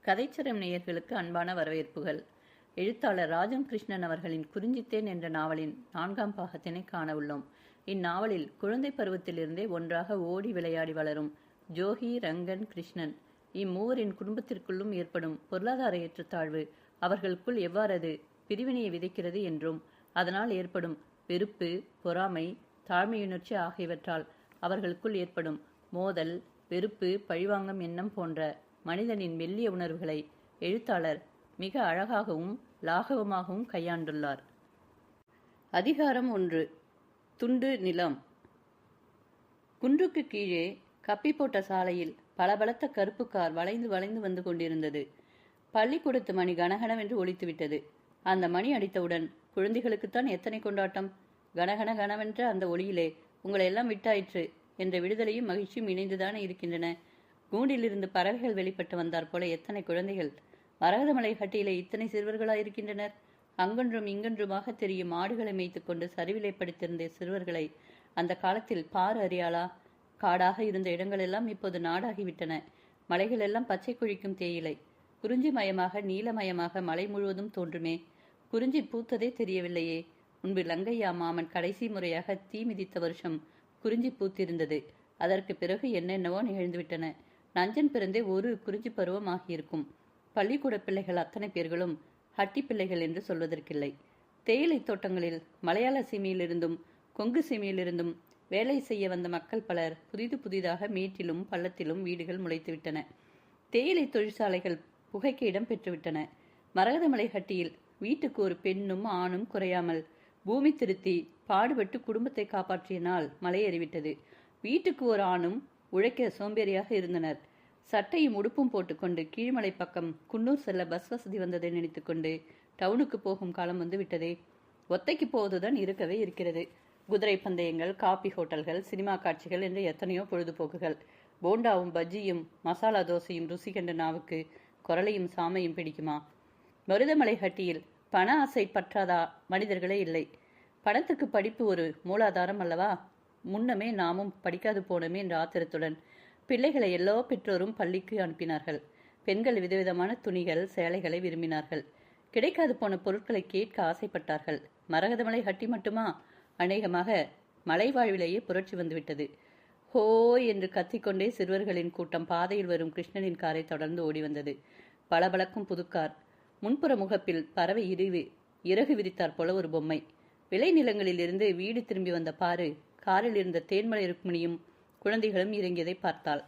கதைச்சரம் நேயர்களுக்கு அன்பான வரவேற்புகள். எழுத்தாளர் ராஜம் கிருஷ்ணன் அவர்களின் குறிஞ்சித்தேன் என்ற நாவலின் 4ஆம் பாகத்தினை காண உள்ளோம். இந்நாவலில் குழந்தை பருவத்திலிருந்தே ஒன்றாக ஓடி விளையாடி வளரும் ஜோகி, ரங்கன், கிருஷ்ணன் இம்மூவரின் குடும்பத்திற்குள்ளும் ஏற்படும் பொருளாதார ஏற்றத்தாழ்வு அவர்களுக்குள் எவ்வாறது பிரிவினையை விதைக்கிறது என்றும், அதனால் ஏற்படும் வெறுப்பு, பொறாமை, தாழ்மையுணர்ச்சி ஆகியவற்றால் அவர்களுக்குள் ஏற்படும் மோதல், வெறுப்பு, பழிவாங்கும் எண்ணம் போன்ற மனிதனின் மெல்லிய உணர்வுகளை எழுத்தாளர் மிக அழகாகவும் லாகவமாகவும் கையாண்டுள்ளார். அதிகாரம் 1. துண்டு நிலம். குன்றுக்கு கீழே கப்பி போட்ட சாலையில் பளபளத்த கருப்பு கார் வளைந்து வளைந்து வந்து கொண்டிருந்தது. பள்ளிக்கூடத்து மணி கனகனவென்று ஒலித்துவிட்டது. அந்த மணி அடித்தவுடன் குழந்தைகளுக்குத்தான் எத்தனை கொண்டாட்டம்! கனகன கனவென்ற அந்த ஒளியிலே உங்களை எல்லாம் விட்டாயிற்று என்ற விடுதலையும் மகிழ்ச்சியும் இணைந்துதானே இருக்கின்றன. கூண்டிலிருந்து பறவைகள் வெளிப்பட்டு வந்தார் போல எத்தனை குழந்தைகள்! மரகதமலை கட்டியிலே இத்தனை சிறுவர்களாயிருக்கின்றனர். அங்கொன்றும் இங்கொன்றுமாக தெரியும் ஆடுகளை மேய்த்து கொண்டு சரிவிலை படித்திருந்த சிறுவர்களை அந்த காலத்தில் பார் அறியாளா? காடாக இருந்த இடங்களெல்லாம் இப்போது நாடாகிவிட்டன. மலைகள் எல்லாம் பச்சை குழிக்கும் தேயிலை. குறிஞ்சி மயமாக நீலமயமாக மலை முழுவதும் தோன்றுமே. குறிஞ்சி பூத்ததே தெரியவில்லையே. முன்பு லங்கையா மாமன் கடைசி முறையாக தீ மிதித்த வருஷம் குறிஞ்சி பூத்திருந்தது. அதற்கு பிறகு என்னென்னவோ நிகழ்ந்துவிட்டன. நஞ்சன் பிறந்தே ஒரு குறிஞ்சி பருவம் ஆகியிருக்கும். பள்ளிக்கூட பிள்ளைகள் அத்தனை பேர்களும் ஹட்டி பிள்ளைகள் என்று சொல்வதற்கில்லை. தேயிலை தோட்டங்களில் மலையாள சீமையிலிருந்தும் கொங்கு சீமையிலிருந்தும் வேலை செய்ய வந்த மக்கள் பலர் புதிதாக மேட்டிலும் பள்ளத்திலும் வீடுகள் முளைத்துவிட்டன. தேயிலை தொழிற்சாலைகள் புகைக்கு இடம் பெற்றுவிட்டன. மரகதமலை ஹட்டியில் வீட்டுக்கு ஒரு பெண்ணும் ஆணும் குறையாமல் பூமி திருத்தி பாடுபட்டு குடும்பத்தை காப்பாற்றிய நாள் மலையேறிவிட்டது. வீட்டுக்கு ஒரு ஆணும் உழைக்க சோம்பேறியாக இருந்தனர். சட்டையும் உடுப்பும் போட்டுக்கொண்டு கீழ்மலை பக்கம் குன்னூர் செல்ல பஸ் வசதி வந்ததை நினைத்துக்கொண்டு டவுனுக்கு போகும் காலம் வந்து விட்டதே. ஒத்தைக்கு போவதுதான் இருக்கவே இருக்கிறது. குதிரை பந்தயங்கள், காபி ஹோட்டல்கள், சினிமா காட்சிகள் என்று எத்தனையோ பொழுதுபோக்குகள். போண்டாவும் பஜ்ஜியும் மசாலா தோசையும் ருசி கண்ட நாவுக்கு குரலையும் சாமையும் பிடிக்குமா? மருதமலை ஹட்டியில் பண ஆசை பற்றாதா மனிதர்களே இல்லை. பணத்துக்கு படிப்பு ஒரு மூலாதாரம் அல்லவா? முன்னமே நாமும் படிக்காது போனோமே என்ற ஆத்திரத்துடன் பிள்ளைகளை எல்லா பெற்றோரும் பள்ளிக்கு அனுப்பினார்கள். பெண்கள் விதவிதமான துணிகள், சேலைகளை விரும்பினார்கள். கிடைக்காது போன பொருட்களை கேட்க ஆசைப்பட்டார்கள். மரகதமலை ஹட்டி மட்டுமா? அநேகமாக மலை வாழ்விலேயே புரட்சி வந்துவிட்டது. ஹோ என்று கத்திக்கொண்டே சிறுவர்களின் கூட்டம் பாதையில் வரும் கிருஷ்ணனின் காரை தொடர்ந்து ஓடி வந்தது. பளபளக்கும் புதுக்கார். முன்புற முகப்பில் பறவை இறகு விரித்தார் போல ஒரு பொம்மை. விளைநிலங்களில் இருந்து வீடு திரும்பி வந்த பாரு காரில் இருந்த தேன்மலை ருக்மிணியும் குழந்தைகளும் இறங்கியதை பார்த்தாள்.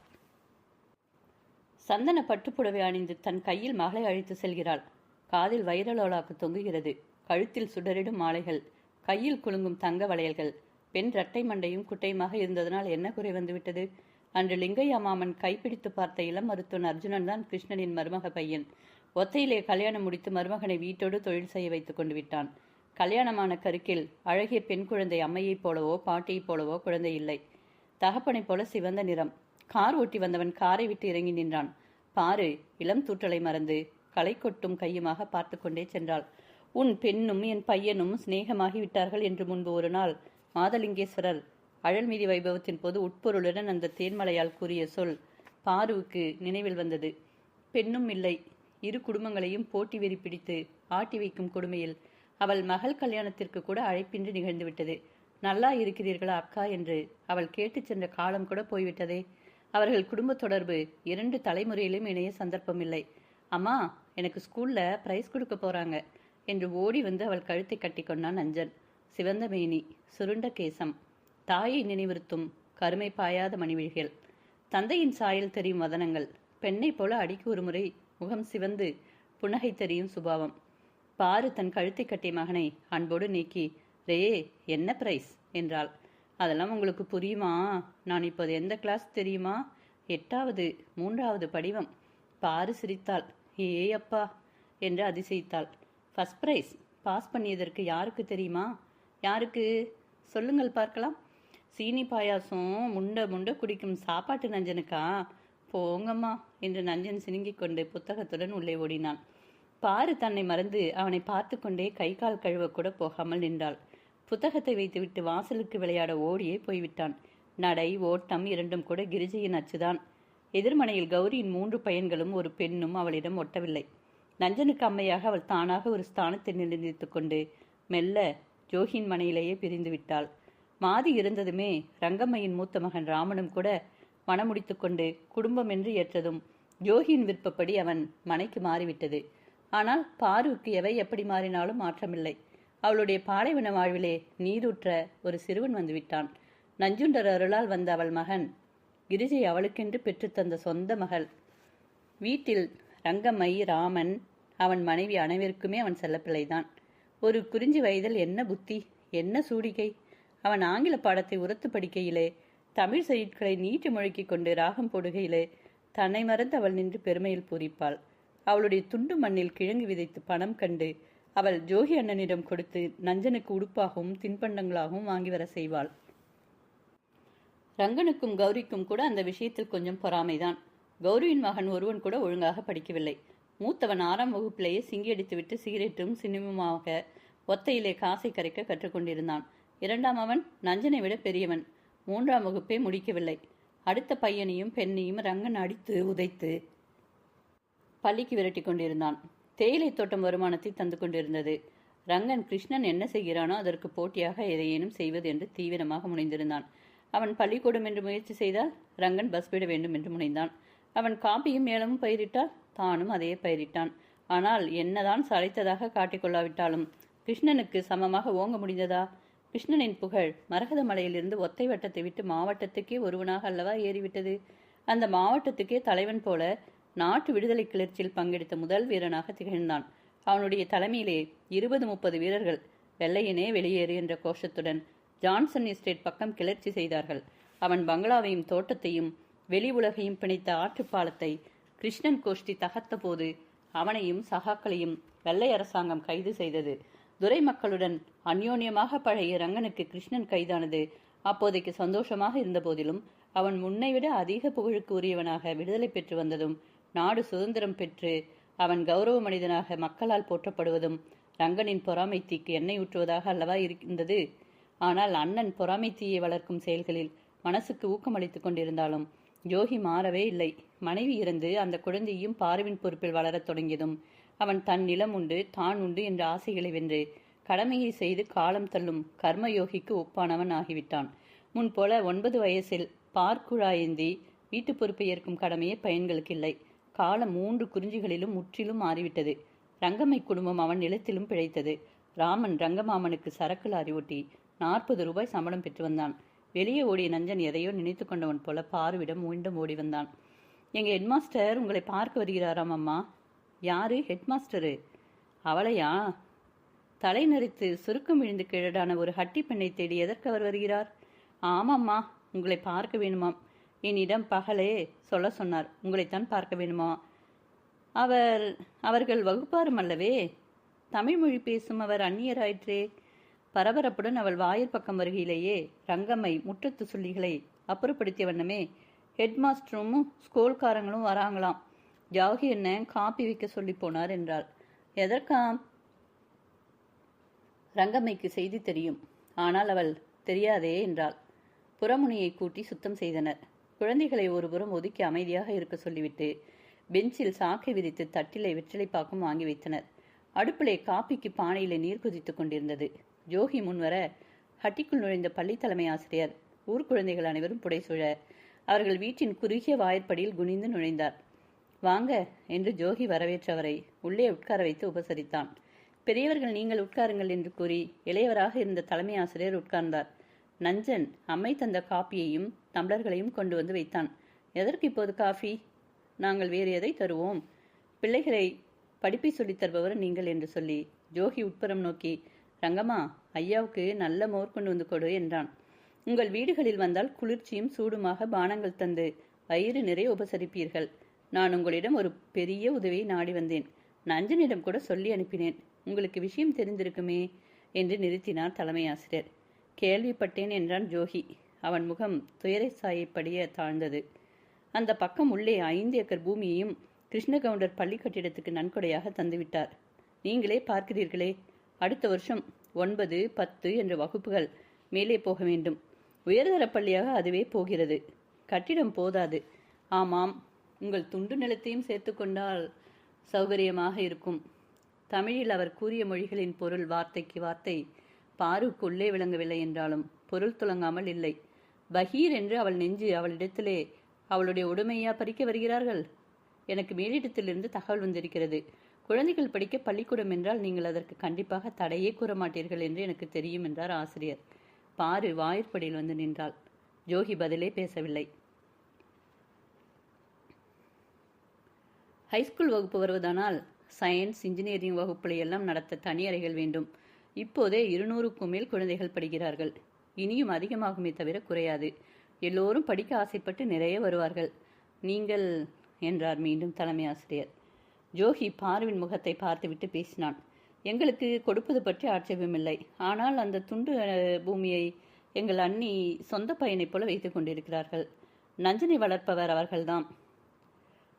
சந்தன பட்டுப்புடவை அணிந்து தன் கையில் மகளை அழைத்து செல்கிறாள். காதில் வைரலோலாக்கு தொங்குகிறது. கழுத்தில் சுடரிடும் மாலைகள், கையில் குலுங்கும் தங்க வளையல்கள். பெண் இரட்டை மண்டையும் குட்டையுமாக இருந்ததனால் என்ன குறை வந்துவிட்டது? அன்று லிங்கையா மாமன் கைப்பிடித்து பார்த்த இளம் மருத்துவன் அர்ஜுனன் தான் கிருஷ்ணனின் மருமக பையன். ஒத்தையிலே கல்யாணம் முடித்து மருமகனை வீட்டோடு தொழில் செய்ய வைத்துக் கொண்டு விட்டான். கல்யாணமான கருக்கில் அழகிய பெண் குழந்தை அம்மையைப் போலவோ பாட்டியைப் போலவோ குழந்தை இல்லை. தகப்பனைப் போல சிவந்த நிறம். கார் ஓட்டி வந்தவன் காரை விட்டு இறங்கி நின்றான். பாரு இளம் தூற்றலை மறந்து களை கொட்டும் கையுமாக பார்த்து கொண்டே சென்றாள். உன் பெண்ணும் என் பையனும் சிநேகமாகி விட்டார்கள் என்று முன்பு ஒரு நாள் மாதலிங்கேஸ்வரர் அழல்மீதி வைபவத்தின் போது உட்பொருளுடன் அந்த தேன்மலையால் கூறிய சொல் பாருவுக்கு நினைவில் வந்தது. பெண்ணும் இல்லை. இரு குடும்பங்களையும் போட்டி வெறி பிடித்து ஆட்டி வைக்கும் கொடுமையில் அவள் மகள் கல்யாணத்திற்கு கூட அழைப்பின்றி நிகழ்ந்துவிட்டது. நல்லா இருக்கிறீர்களா அக்கா என்று அவள் கேட்டு சென்ற காலம் கூட போய்விட்டதே. அவர்கள் குடும்ப தொடர்பு 2 தலைமுறையிலும் இணைய சந்தர்ப்பம் இல்லை. அம்மா, எனக்கு ஸ்கூல்ல பிரைஸ் கொடுக்க போறாங்க என்று ஓடி வந்து அவள் கழுத்தை கட்டி கொண்டான் நஞ்சன். சிவந்த மேனி, சுருண்ட கேசம், தாயை நினைவுறுத்தும் கருமை பாயாத மணிவிழிகள், தந்தையின் சாயல் தெரியும் வதனங்கள், பெண்ணை போல அடிக்கு ஒரு முறை முகம் சிவந்து புன்னகை தெரியும் சுபாவம். பாரு தன் கழுத்தை கட்டிய மகனை அன்போடு நீக்கி, ரே என்ன பிரைஸ் என்றாள். அதெல்லாம் உங்களுக்கு புரியுமா? நான் இப்போது எந்த கிளாஸ் தெரியுமா? 8வது 3வது படிவம். பாரு சிரித்தாள். ஏ அப்பா என்று அதிசயித்தாள். ஃபர்ஸ்ட் பிரைஸ் பாஸ் பண்ணியதற்கு யாருக்கு தெரியுமா? யாருக்கு சொல்லுங்கள் பார்க்கலாம். சீனி பாயாசம் முண்ட குடிக்கும் சாப்பாட்டு நஞ்சனுக்கா? போங்கம்மா என்று நஞ்சன் சினுங்கிக் கொண்டு புத்தகத்துடன் உள்ளே ஓடினான். பாரு தன்னை மறந்து அவனை பார்த்து கொண்டே கை கால் கழுவ கூட போகாமல் நின்றாள். புத்தகத்தை வைத்துவிட்டு வாசலுக்கு விளையாட ஓடியே போய்விட்டான். நடை ஓட்டம் இரண்டும் கூட கிரிஜையின் அச்சுதான். எதிர்மனையில் கௌரியின் 3 பையன்களும் ஒரு பெண்ணும் அவளிடம் ஒட்டவில்லை. நஞ்சனுக்கு அம்மையாக அவள் தானாக ஒரு ஸ்தானத்தை நிலைநிறுத்திக் கொண்டு மெல்ல ஜோகியின் மனையிலேயே பிரிந்து விட்டாள். மாதி இருந்ததுமே ரங்கம்மையின் மூத்த மகன் ராமனும் கூட மனமுடித்து கொண்டு குடும்பம் என்று ஏற்றதும் ஜோகியின் விருப்பப்படி அவன் மனைக்கு மாறிவிட்டது. ஆனால் பாருவுக்கு எவை எப்படி மாறினாலும் மாற்றமில்லை. அவளுடைய பாலைவன வாழ்விலே நீரூற்ற ஒரு சிறுவன் வந்துவிட்டான். நஞ்சுண்டர் அருளால் வந்த அவள் மகன் கிரிஜை அவளுக்கென்று பெற்றுத்தந்த சொந்த மகள். வீட்டில் ரங்கம்மை, ராமன், அவன் மனைவி அனைவருக்குமே அவன் செல்லப்பிள்ளைதான். ஒரு குறிஞ்சி வயதில் என்ன புத்தி, என்ன சூடிகை! அவன் ஆங்கில பாடத்தை உரத்து படிக்கையிலே, தமிழ் செய்யுட்களை நீட்டி முழக்கிக் கொண்டு ராகம் போடுகையிலே தன்னை மறந்து அவள் நின்று பெருமையில் பூரிப்பாள். அவளுடைய துண்டு மண்ணில் கிழங்கு விதைத்து பணம் கண்டு அவள் ஜோகி அண்ணனிடம் கொடுத்து நஞ்சனுக்கு உடுப்பாகவும் தின்பண்டங்களாகவும் வாங்கி வர செய்வாள். ரங்கனுக்கும் கௌரிக்கும் கூட அந்த விஷயத்தில் கொஞ்சம் பொறாமைதான். கௌரியின் மகன் ஒருவன் கூட ஒழுங்காக படிக்கவில்லை. மூத்தவன் 6ஆம் வகுப்பிலேயே சிங்கியடித்துவிட்டு சிகரெட்டும் சினிமாவாக ஒத்தையிலே காசை கரைக்க கற்றுக்கொண்டிருந்தான். 2ஆம் அவன் நஞ்சனை விட பெரியவன், 3ஆம் வகுப்பே முடிக்கவில்லை. அடுத்த பையனையும் பெண்ணையும் ரங்கன் அடித்து உதைத்து பள்ளிக்கு விரட்டி கொண்டிருந்தான். தேயிலை தோட்டம் வருமானத்தை தந்து கொண்டிருந்தது. ரங்கன் கிருஷ்ணன் என்ன செய்கிறானோ அதற்கு போட்டியாக எதையேனும் செய்வது என்று தீவிரமாக முனைந்திருந்தான். அவன் பள்ளிக்கூடம் என்று முயற்சி செய்தால் ரங்கன் பஸ் விட வேண்டும் என்று முனைந்தான். அவன் காப்பியும் மேளமும் பயிரிட்டால் தானும் அதையே பயிரிட்டான். ஆனால் என்னதான் சளைத்ததாக காட்டிக்கொள்ளாவிட்டாலும் கிருஷ்ணனுக்கு சமமாக ஓங்க முடிந்ததா? கிருஷ்ணனின் புகழ் மரகத மலையிலிருந்து ஒத்தை வட்டத்தை விட்டு மாவட்டத்துக்கே ஒருவனாக அல்லவா ஏறிவிட்டது. அந்த மாவட்டத்துக்கே தலைவன் போல நாட்டு விடுதலை கிளர்ச்சியில் பங்கெடுத்த முதல் வீரனாக திகழ்ந்தான். அவனுடைய தலைமையிலே 20-30 வீரர்கள் வெள்ளையனே வெளியேறு என்ற கோஷத்துடன் ஜான்சன் எஸ்டேட் பக்கம் கிளர்ச்சி செய்தார்கள். அவன் பங்களாவையும் தோட்டத்தையும் வெளி உலகையும் பிணைத்த ஆற்றுப்பாலத்தை கிருஷ்ணன் கோஷ்டி தகர்த்த போது அவனையும் சகாக்களையும் வெள்ளை அரசாங்கம் கைது செய்தது. துரை மக்களுடன் அந்யோன்யமாக பழைய ரங்கனுக்கு கிருஷ்ணன் கைதானது அப்போதைக்கு சந்தோஷமாக இருந்த போதிலும் அவன் முன்னைவிட அதிக புகழுக்கு உரியவனாக விடுதலை பெற்று வந்ததும் நாடு சுதந்திரம் பெற்று அவன் கௌரவ மனிதனாக மக்களால் போற்றப்படுவதும் ரங்கனின் பொறாமை தீக்கு எண்ணெய் ஊற்றுவதாக அல்லவா இருந்தது. ஆனால் அண்ணன் பொறாமை தீயை வளர்க்கும் செயல்களில் மனசுக்கு ஊக்கமளித்துக் கொண்டிருந்தாலும் ஜோகி மாறவே இல்லை. மனைவி இருந்து அந்த குழந்தையும் பாருவின் பொறுப்பில் வளரத் தொடங்கியதும் அவன் தன் நிலம் உண்டு தான் உண்டு என்ற ஆசைகளை வென்று கடமையை செய்து காலம் தள்ளும் கர்மயோகிக்கு ஒப்பானவன் ஆகிவிட்டான். முன்போல 9 வயசில் பார்க்குழாயேந்தி வீட்டு பொறுப்பை ஏற்கும் கடமையே பையன்களுக்கு இல்லை. காலம் 3 குறிஞ்சிகளிலும் முற்றிலும் மாறிவிட்டது. ரங்கம்மை குடும்பம் அவன் நிலத்திலும் பிழைத்தது. ராமன் ரங்கமாமனுக்கு சரக்கு லாரி ஓட்டி 40 ரூபாய் சம்பளம் பெற்று வந்தான். வெளியே ஓடிய நஞ்சன் எதையோ நினைத்து கொண்டவன் போல பாருவிடம் மீண்டும் ஓடி வந்தான். எங்க ஹெட்மாஸ்டர் உங்களை பார்க்க வருகிறாராம் அம்மா. யாரு ஹெட்மாஸ்டரு? அவளையா? தலை நரித்து சுருக்கம் விழுந்து கிழடான ஒரு ஹட்டி பெண்ணை தேடி எதற்கு அவர் வருகிறார்? ஆமாம்மா, உங்களை பார்க்க வேணுமாம். என்னிடம் பகலே சொல்ல சொன்னார். உங்களைத்தான் பார்க்க வேணுமா? அவர்கள் வகுப்பாரும் அல்லவே. தமிழ் மொழி பேசும் அவர் அந்நியராயிற்றே. பரபரப்புடன் அவள் வாயில் பக்கம் வருகையிலேயே ரங்கம்மை முற்றத்து சொல்லிகளை அப்புறப்படுத்திய வண்ணமே ஹெட்மாஸ்டரும் ஸ்கூல்காரங்களும் வராங்களாம். ஜாகி என்ன காப்பி வைக்க சொல்லி போனார் என்றாள். எதற்காம்? ரங்கம்மைக்கு செய்தி தெரியும். ஆனால் அவள் தெரியாதே என்றாள். புறமுனையை கூட்டி சுத்தம் செய்தனர். குழந்தைகளை ஒருபுறம் ஒதுக்கி அமைதியாக இருக்க சொல்லிவிட்டு பெஞ்சில் சாக்கை விரித்து தட்டிலை வெற்றிலை பாக்கும் வாங்கி வைத்தனர். அடுப்பிலே காப்பிக்கு பானையிலே நீர் குதித்துக் கொண்டிருந்தது. ஜோகி முன்வர ஹட்டிக்குள் நுழைந்த பள்ளி தலைமை ஆசிரியர் ஊர் குழந்தைகள் அனைவரும் புடைசூழ அவர்கள் வீட்டின் குறுகிய வாயிற்படியில் குனிந்து நுழைந்தார். வாங்க என்று ஜோகி வரவேற்றவரை உள்ளே உட்கார வைத்து உபசரித்தான். பெரியவர்கள் நீங்கள் உட்காருங்கள் என்று கூறி இளையவராக இருந்த தலைமை ஆசிரியர் உட்கார்ந்தார். நஞ்சன் அம்மை தந்த காப்பியையும் டம்ளர்களையும் கொண்டு வந்து வைத்தான். எதற்கு இப்போது காஃபி? நாங்கள் வேறு எதை தருவோம்? பிள்ளைகளை படிப்பை சொல்லித் தருபவர் நீங்கள் என்று சொல்லி ஜோகி உட்புறம் நோக்கி, ரங்கம்மா, ஐயாவுக்கு நல்ல மோர் கொண்டு வந்து கொடு என்றான். உங்கள் வீடுகளில் வந்தால் குளிர்ச்சியும் சூடுமாக பானங்கள் தந்து வயிறு நிறைய உபசரிப்பீர்கள். நான் உங்களிடம் ஒரு பெரிய உதவியை நாடி வந்தேன். நஞ்சனிடம் கூட சொல்லி அனுப்பினேன். உங்களுக்கு விஷயம் தெரிந்திருக்குமே என்று நிறுத்தினார் தலைமை ஆசிரியர். கேள்விப்பட்டேன் என்றான் ஜோகி. அவன் முகம் துயரை சாயப்படிய தாழ்ந்தது. அந்த பக்கம் உள்ளே 5 ஏக்கர் பூமியையும் கிருஷ்ணகவுண்டர் பள்ளி கட்டிடத்துக்கு நன்கொடையாக தந்துவிட்டார். நீங்களே பார்க்கிறீர்களே, அடுத்த வருஷம் 9, 10 என்ற வகுப்புகள் மேலே போக வேண்டும். உயர்தர பள்ளியாக அதுவே போகிறது. கட்டிடம் போதாது. ஆமாம், உங்கள் துண்டு நிலத்தையும் சேர்த்து கொண்டால் சௌகரியமாக இருக்கும். தமிழில் அவர் கூறிய மொழிகளின் பொருள் வார்த்தைக்கு வார்த்தை பாருக்கு உள்ளே விளங்கவில்லை என்றாலும் பொருள் துளங்காமல் இல்லை. பகீர் என்று அவள் நெஞ்சு அவளிடத்திலே அவளுடைய உடைமையா பறிக்க வருகிறார்கள்? எனக்கு மேலிடத்திலிருந்து தகவல் வந்திருக்கிறது. குழந்தைகள் படிக்க பள்ளிக்கூடம் என்றால் நீங்கள் அதற்கு கண்டிப்பாக தடையே கூற மாட்டீர்கள் என்று எனக்கு தெரியும் என்றார் ஆசிரியர். பாரு வாயிற்படியில் வந்து நின்றாள். ஜோகி பதிலே பேசவில்லை. ஹைஸ்கூல் வகுப்பு வருவதானால் சயின்ஸ், இன்ஜினியரிங் வகுப்புகளை எல்லாம் நடத்த தனி அறைகள் வேண்டும். இப்போதே 200க்கும் மேல் குழந்தைகள் படிக்கிறார்கள். இனியும் அதிகமாகுமே தவிர குறையாது. எல்லோரும் படிக்க ஆசைப்பட்டு நிறைய வருவார்கள். நீங்கள் என்றார் மீண்டும் தலைமை ஆசிரியர். ஜோகி பாருவின் முகத்தை பார்த்துவிட்டு பேசினான். எங்களுக்கு கொடுப்பது பற்றி ஆட்சேபமில்லை. ஆனால் அந்த துண்டு பூமியை எங்கள் அண்ணி சொந்த பையனைப் போல வைத்துக் கொண்டிருக்கிறார்கள். நஞ்சனை வளர்ப்பவர் அவர்கள்தான்.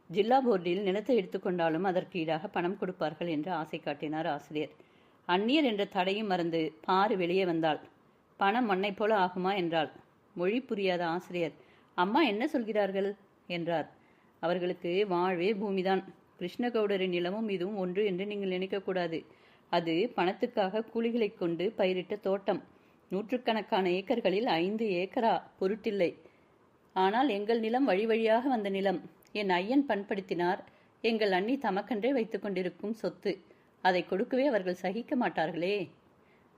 ஜில்லா போர்டில் நிலத்தை எடுத்துக்கொண்டாலும் அதற்கு ஈடாக பணம் கொடுப்பார்கள் என்று ஆசை காட்டினார் ஆசிரியர். அந்நியர் என்ற தடையும் மறந்து பாரு வெளியே வந்தாள். பணம் மண்ணை போல ஆகுமா என்றாள். மொழி புரியாத ஆசிரியர், அம்மா என்ன சொல்கிறார்கள் என்றார். அவர்களுக்கு வாழ்வே பூமிதான். கிருஷ்ணகவுடரின் நிலமும் இதுவும் ஒன்று என்று நீங்கள் நினைக்கக்கூடாது. அது பணத்துக்காக கூலிகளை கொண்டு பயிரிட்ட தோட்டம். 100கணக்கான ஏக்கர்களில் 5 ஏக்கரா பொருட்டில்லை. ஆனால் எங்கள் நிலம் வழி வழியாக வந்த நிலம். என் ஐயன் பண்படுத்தினார். எங்கள் அண்ணி தமக்கன்றே வைத்துக் கொண்டிருக்கும் சொத்து. அதை கொடுக்கவே அவர்கள் சகிக்க மாட்டார்களே.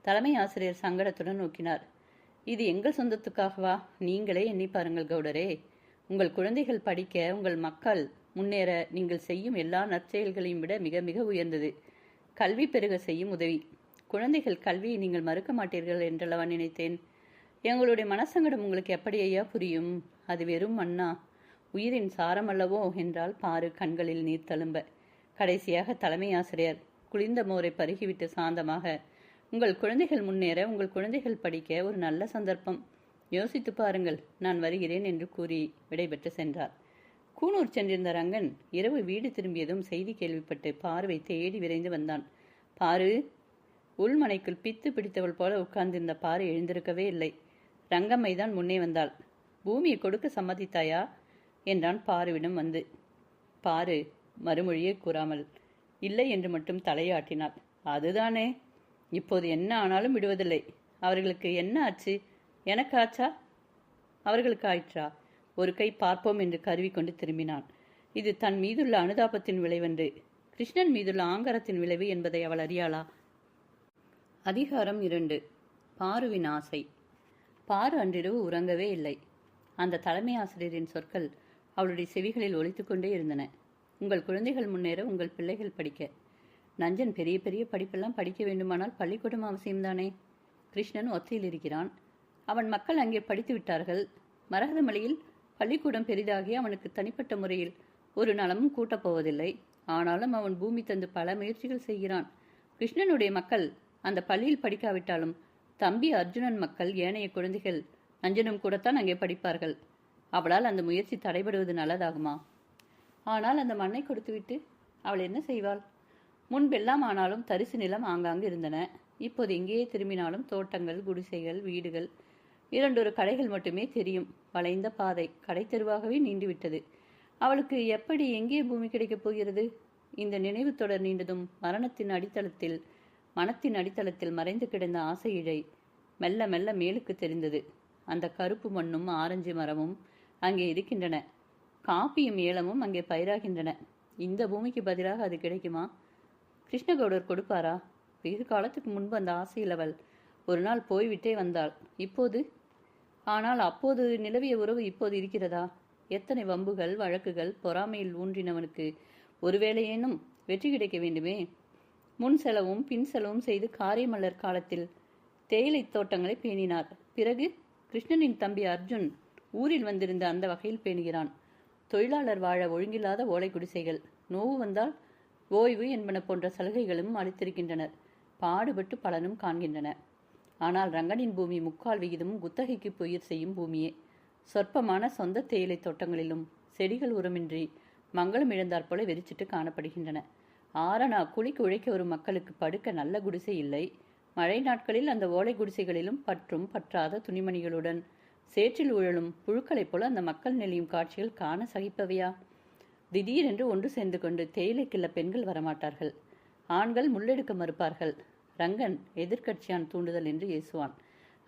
தலைமை ஆசிரியர் சங்கடத்துடன் நோக்கினார். இது எங்கள் சொந்தத்துக்காகவா? நீங்களே எண்ணி பாருங்கள் கவுடரே. உங்கள் குழந்தைகள் படிக்க, உங்கள் மக்கள் முன்னேற நீங்கள் செய்யும் எல்லா நற்செயல்களையும் விட மிக மிக உயர்ந்தது கல்வி பெருக செய்யும் உதவி. குழந்தைகள் கல்வியை நீங்கள் மறுக்க மாட்டீர்கள் என்றல்லவா நினைத்தேன். எங்களுடைய மனசங்கடம் உங்களுக்கு எப்படி ஐயா புரியும்? அது வெறும் மண்ணா, உயிரின் சாரம் அல்லவோ என்றால் பாரு கண்களில் நீர் தழும்ப. கடைசியாக தலைமை ஆசிரியர் குளிர்ந்த மோரை பருகிவிட்டு சாந்தமாக, உங்கள் குழந்தைகள் முன்னேற, உங்கள் குழந்தைகள் படிக்க ஒரு நல்ல சந்தர்ப்பம். யோசித்து பாருங்கள், நான் வருகிறேன் என்று கூறி விடைபெற்று சென்றார். கூனூர் சென்றிருந்த ரங்கன் இரவு வீடு திரும்பியதும் செய்தி கேள்விப்பட்டு பாருவை தேடி விரைந்து வந்தான். பாரு. உள்மனைக்குள் பித்து பிடித்தவள் போல உட்கார்ந்திருந்த பாரு எழுந்திருக்கவே இல்லை. ரங்கம்மைதான் முன்னே வந்தாள். பூமியை கொடுக்க சம்மதித்தாயா என்றான் பாருவிடம் வந்து. பாரு மறுமொழியே கூறாமல் இல்லை என்று மட்டும் தலையாட்டினாள். அதுதானே, இப்போது என்ன ஆனாலும் விடுவதில்லை. அவர்களுக்கு என்ன ஆச்சு? எனக்கு ஆச்சா? அவர்களுக்கு ஆயிற்றா? ஒரு கை பார்ப்போம் என்று கருவி கொண்டு திரும்பினான். இது தன் மீதுள்ள அனுதாபத்தின் விளைவென்று, கிருஷ்ணன் மீதுள்ள ஆங்கரத்தின் விளைவு என்பதை அவள் அறியாளா? அதிகாரம் 2. பாருவின் ஆசை. பாரு அன்றிரவு உறங்கவே இல்லை. அந்த தலைமை ஆசிரியரின் சொற்கள் அவளுடைய செவிகளில் ஒலித்துக்கொண்டே இருந்தன. உங்கள் குழந்தைகள் முன்னேற, உங்கள் பிள்ளைகள் படிக்க. நஞ்சன் பெரிய பெரிய படிப்பெல்லாம் படிக்க வேண்டுமானால் பள்ளிக்கூடம் அவசியம்தானே? கிருஷ்ணன் ஒத்தையில் இருக்கிறான். அவன் மக்கள் அங்கே படித்து விட்டார்கள். மரகதமலையில் பள்ளிக்கூடம் பெரிதாகி அவனுக்கு தனிப்பட்ட முறையில் ஒரு நலமும் கூட்டப்போவதில்லை. ஆனாலும் அவன் பூமி தந்து பல முயற்சிகள் செய்கிறான். கிருஷ்ணனுடைய மக்கள் அந்த பள்ளியில் படிக்காவிட்டாலும் தம்பி அர்ஜுனன் மக்கள், ஏனைய குழந்தைகள் நஞ்சனும் கூடத்தான் அங்கே படிப்பார்கள். அவளால் அந்த முயற்சி தடைபடுவது நல்லதாகுமா? ஆனால் அந்த மண்ணை கொடுத்துவிட்டு அவள் என்ன செய்வாள்? முன்பெல்லாம் ஆனாலும் தரிசு நிலம் ஆங்காங்கு இருந்தன. இப்போது எங்கேயே திரும்பினாலும் தோட்டங்கள், குடிசைகள், வீடுகள், 2 கடைகள் மட்டுமே தெரியும். வளைந்த பாதை கடை தெருவாகவே நீண்டுவிட்டது. அவளுக்கு எப்படி, எங்கே பூமி கிடைக்கப் போகிறது? இந்த நினைவு தொடர் நீண்டதும் மனத்தின் அடித்தளத்தில் மறைந்து கிடந்த ஆசை இழை மெல்ல மெல்ல மேலுக்கு தெரிந்தது. அந்த கருப்பு மண்ணும் ஆரஞ்சு மரமும் அங்கே இருக்கின்றன. காப்பியும் ஏலமும் அங்கே பயிராகின்றன. இந்த பூமிக்கு பதிலாக அது கிடைக்குமா? கிருஷ்ணகவுடர் கொடுப்பாரா? வெகு காலத்துக்கு முன்பு அந்த ஆசையில் அவள் ஒரு நாள் போய்விட்டே வந்தாள். இப்போது? ஆனால் அப்போது நிலவிய உறவு இப்போது இருக்கிறதா? எத்தனை வம்புகள், வழக்குகள்! பொறாமையில் ஊன்றினவனுக்கு ஒருவேளையேனும் வெற்றி கிடைக்க வேண்டுமே. முன் செலவும் பின் செலவும் செய்து காரியமல்லர் காலத்தில் தேயிலை தோட்டங்களை பேணினார். பிறகு கிருஷ்ணனின் தம்பி அர்ஜுன் ஊரில் வந்திருந்த அந்த வகையில் பேணுகிறான். தொழிலாளர் வாழ ஒழுங்கில்லாத ஓலை குடிசைகள், நோவு வந்தால் ஓய்வு என்பன போன்ற சலுகைகளும் அளித்திருக்கின்றனர். பாடுபட்டு பலனும் காண்கின்றன. ஆனால் ரங்கனின் பூமி 3/4 விகிதமும் குத்தகைக்கு பயிர் செய்யும் பூமியே. சொற்பமான சொந்த தேயிலை தோட்டங்களிலும் செடிகள் உரமின்றி மங்களம் இழந்தாற் போல வெறிச்சிட்டு காணப்படுகின்றன. ஆரணா குளிக்கு உழைக்க வரும் மக்களுக்கு படுக்க நல்ல குடிசை இல்லை. மழை நாட்களில் அந்த ஓலை குடிசைகளிலும் பற்றும் பற்றாத துணிமணிகளுடன் சேற்றில் உழலும் புழுக்களைப் போல அந்த மக்கள் நெளியும் காட்சிகள் காண சகிப்பவையா? திடீரென்று ஒன்று சேர்ந்து கொண்டு தேயிலை கிள்ள பெண்கள் வரமாட்டார்கள். ஆண்கள் முள்ளெடுக்க மறுப்பார்கள். ரங்கன் எதிர்க்கட்சியான் தூண்டுதல் என்று ஏசுவான்.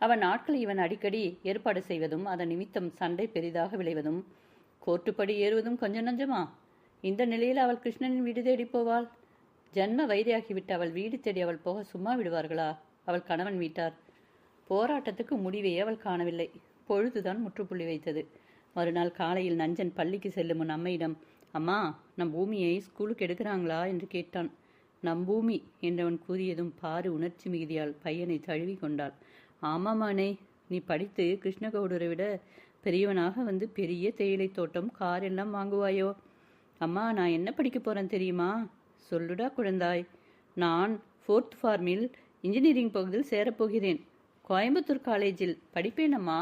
அவன் ஆட்களை இவன் அடிக்கடி ஏற்பாடு செய்வதும் அதன் நிமித்தம் சண்டை பெரிதாக விளைவதும் கோர்ட்டுப்படி ஏறுவதும் கொஞ்சம் நஞ்சமா? இந்த நிலையில் அவள் கிருஷ்ணனின் வீடு தேடி போவாள். ஜன்ம வைரியாகிவிட்டு அவள் வீடு தேடி அவள் போக சும்மா விடுவார்களா? அவள் கணவன் வீட்டார். போராட்டத்துக்கு முடிவே அவள் காணவில்லை. பொழுதுதான் முற்றுப்புள்ளி வைத்தது. மறுநாள் காலையில் நஞ்சன் பள்ளிக்கு செல்லும் முன் அம்மையிடம், அம்மா, நம் பூமியை ஸ்கூலுக்கு எடுக்கிறாங்களா என்று கேட்டான். நம் பூமி என்றவன் கூறியதும் பாரு உணர்ச்சி மிகுதியால் பையனை தழுவி கொண்டாள். ஆமாமானே, நீ படித்து கிருஷ்ணகவுடரை விட பெரியவனாக வந்து பெரிய தேயிலை தோட்டம், கார் எல்லாம் வாங்குவாயோ? அம்மா, நான் என்ன படிக்க போறேன் தெரியுமா? சொல்லுடா குழந்தாய். நான் 4th ஃபார்மில் இன்ஜினியரிங் பகுதியில் சேரப்போகிறேன். கோயம்புத்தூர் காலேஜில் படிப்பேனம்மா.